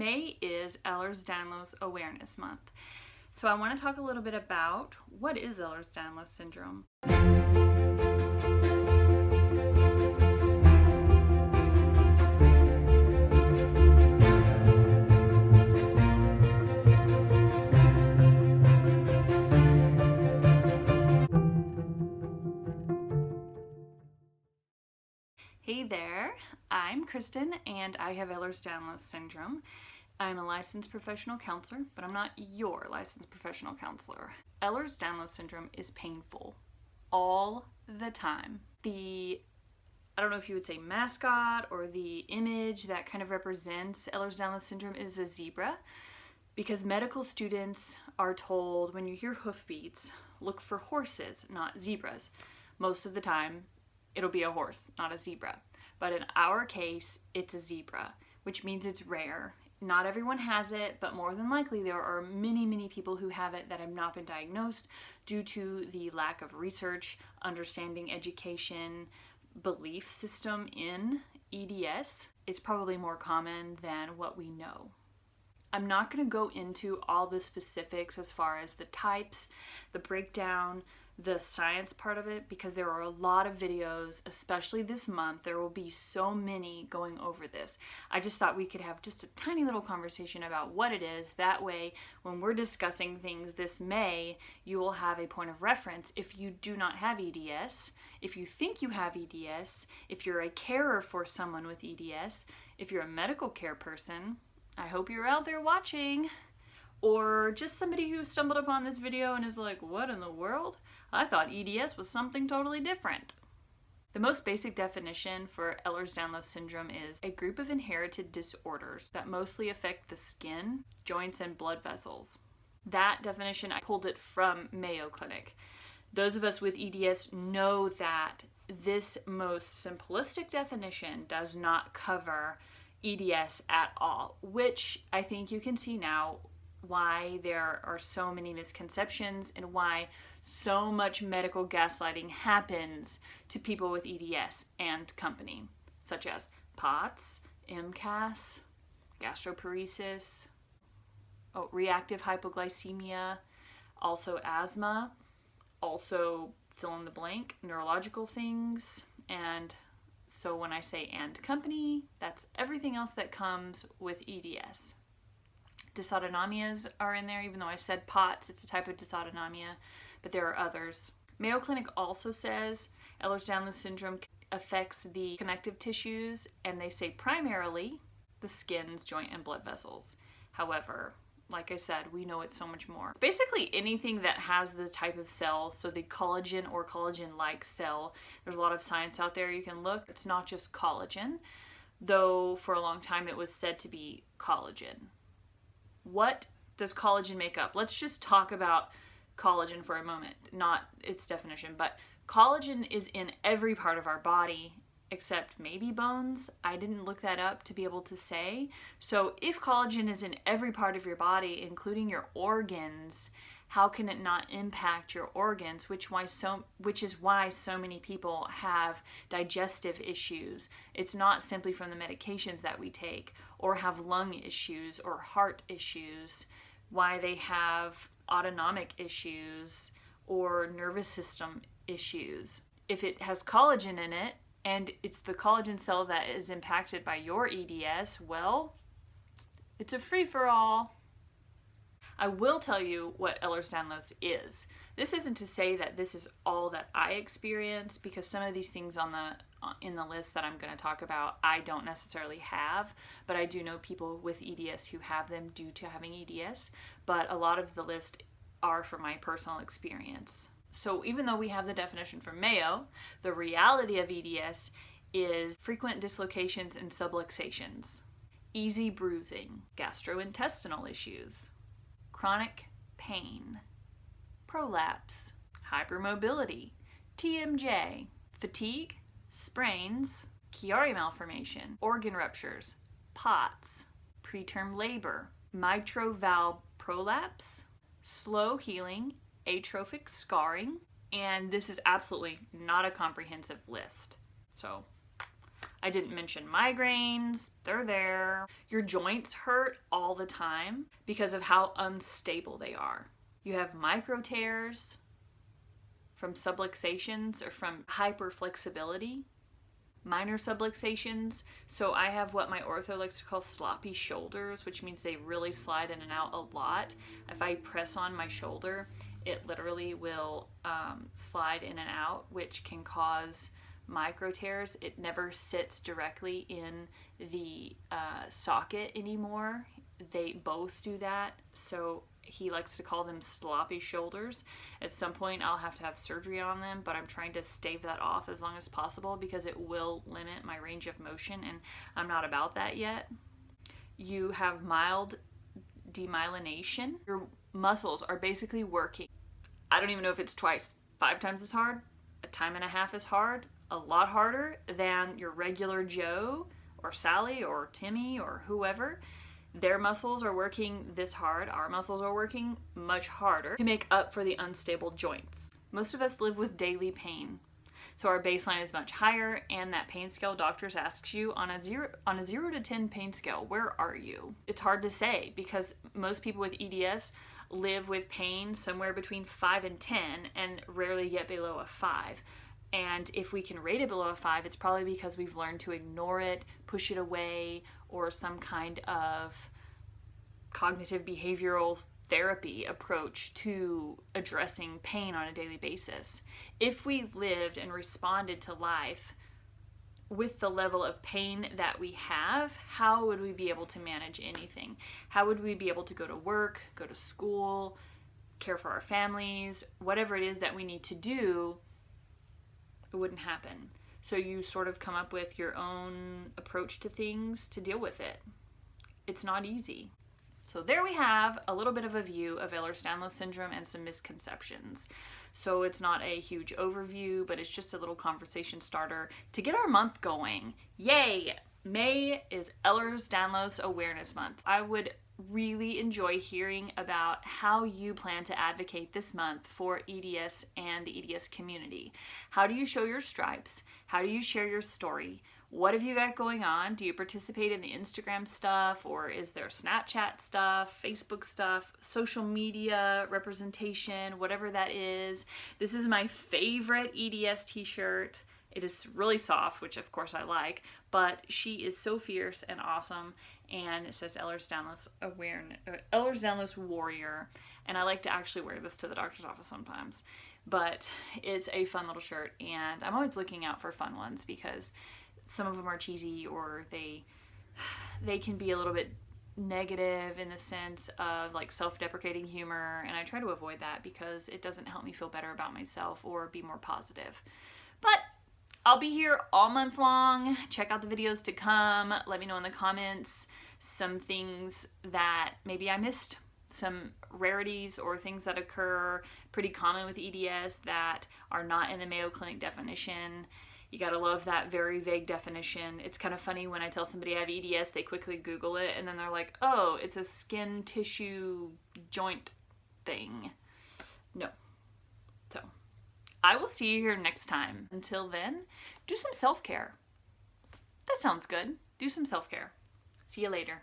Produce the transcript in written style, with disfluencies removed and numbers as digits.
May is Ehlers Danlos Awareness Month. So I want to talk a little bit about what is Ehlers Danlos syndrome. Hey there, I'm Kristen and I have Ehlers Danlos syndrome. I'm a licensed professional counselor, but I'm not your licensed professional counselor. Ehlers Danlos syndrome is painful all the time. I don't know if you would say mascot or the image that kind of represents Ehlers Danlos syndrome is a zebra, because medical students are told when you hear hoofbeats, look for horses, not zebras. Most of the time, it'll be a horse, not a zebra. But in our case, it's a zebra, which means it's rare. Not everyone has it, but more than likely there are many people who have it that have not been diagnosed due to the lack of research, understanding, education, belief system in EDS. It's probably more common than what we know. I'm not going to go into all the specifics as far as the types, the breakdown, the science part of it, because there are a lot of videos, especially this month. There will be so many going over this. I just thought we could have just a tiny little conversation about what it is. That way, when we're discussing things this May, you will have a point of reference if you do not have EDS, if you think you have EDS, if you're a carer for someone with EDS, if you're a medical care person. I hope you're out there watching, or just somebody who stumbled upon this video and is like, what in the world? I thought EDS was something totally different. The most basic definition for Ehlers-Danlos syndrome is a group of inherited disorders that mostly affect the skin, joints, and blood vessels. That definition, I pulled it from Mayo Clinic. Those of us with EDS know that this most simplistic definition does not cover EDS at all, which I think you can see now why there are so many misconceptions and why so much medical gaslighting happens to people with EDS and company, such as POTS, MCAS, gastroparesis, reactive hypoglycemia, also asthma, also fill in the blank, neurological things, and so when I say and company, that's everything else that comes with EDS. Dysautonomias are in there, even though I said POTS, it's a type of dysautonomia, but there are others. Mayo Clinic also says Ehlers-Danlos syndrome affects the connective tissues, and they say primarily the skins, joint, and blood vessels. However, like I said, we know it's so much more. It's basically anything that has the type of cell, so the collagen or collagen-like cell. There's a lot of science out there you can look. It's not just collagen, though for a long time it was said to be collagen. What does collagen make up? Let's just talk about collagen for a moment, not its definition, but collagen is in every part of our body except maybe bones. I didn't look that up to be able to say. So if collagen is in every part of your body, including your organs, how can it not impact your organs, which is why so many people have digestive issues. It's not simply from the medications that we take, or have lung issues or heart issues, why they have autonomic issues or nervous system issues. If it has collagen in it, and it's the collagen cell that is impacted by your EDS, well, it's a free-for-all. I will tell you what Ehlers-Danlos is. This isn't to say that this is all that I experience, because some of these things in the list that I'm going to talk about I don't necessarily have, but I do know people with EDS who have them due to having EDS, but a lot of the list are from my personal experience. So even though we have the definition from Mayo, the reality of EDS is frequent dislocations and subluxations, easy bruising, gastrointestinal issues, chronic pain, prolapse, hypermobility, TMJ, fatigue, sprains, Chiari malformation, organ ruptures, POTS, preterm labor, mitral valve prolapse, slow healing, atrophic scarring, and this is absolutely not a comprehensive list. So I didn't mention migraines, they're there. Your joints hurt all the time because of how unstable they are. You have micro tears from subluxations or from hyperflexibility. Minor subluxations, so I have what my ortho likes to call sloppy shoulders, which means they really slide in and out a lot. If I press on my shoulder, it literally will slide in and out, which can cause micro tears. It never sits directly in the socket anymore. They both do that, so he likes to call them sloppy shoulders. At some point I'll have to have surgery on them, but I'm trying to stave that off as long as possible because it will limit my range of motion, and I'm not about that yet. You have mild demyelination. Your muscles are basically working. I don't even know if it's 5 times as hard, 1.5 times as hard, a lot harder than your regular Joe or Sally or Timmy or whoever. Their muscles are working this hard. Our muscles are working much harder to make up for the unstable joints. Most of us live with daily pain, so our baseline is much higher, and that pain scale doctors asks you on a 0 to 10 pain scale, where are you? It's hard to say because most people with EDS live with pain somewhere between 5 and 10 and rarely get below a 5. And if we can rate it below a 5, it's probably because we've learned to ignore it, push it away, or some kind of cognitive behavioral therapy approach to addressing pain on a daily basis. If we lived and responded to life with the level of pain that we have, how would we be able to manage anything? How would we be able to go to work, go to school, care for our families, whatever it is that we need to do? It wouldn't happen. So you sort of come up with your own approach to things to deal with it. It's not easy. So there we have a little bit of a view of Ehlers Danlos syndrome and some misconceptions. So it's not a huge overview, but it's just a little conversation starter to get our month going. Yay! May is Ehlers Danlos Awareness Month. I would really enjoy hearing about how you plan to advocate this month for EDS and the EDS community. How do you show your stripes? How do you share your story? What have you got going on? Do you participate in the Instagram stuff, or is there Snapchat stuff, Facebook stuff, social media representation, whatever that is? This is my favorite EDS t-shirt. It is really soft, which of course I like, but she is so fierce and awesome, and it says Ehlers Danlos Warrior, and I like to actually wear this to the doctor's office sometimes, but it's a fun little shirt, and I'm always looking out for fun ones because some of them are cheesy, or they can be a little bit negative in the sense of like self-deprecating humor, and I try to avoid that because it doesn't help me feel better about myself or be more positive. But I'll be here all month long. Check out the videos to come. Let me know in the comments some things that maybe I missed, some rarities or things that occur pretty common with EDS that are not in the Mayo Clinic definition. You gotta love that very vague definition. It's kind of funny when I tell somebody I have EDS, they quickly Google it and then they're like, oh, it's a skin tissue joint thing. No. So I will see you here next time. Until then, do some self-care. That sounds good. Do some self-care. See you later.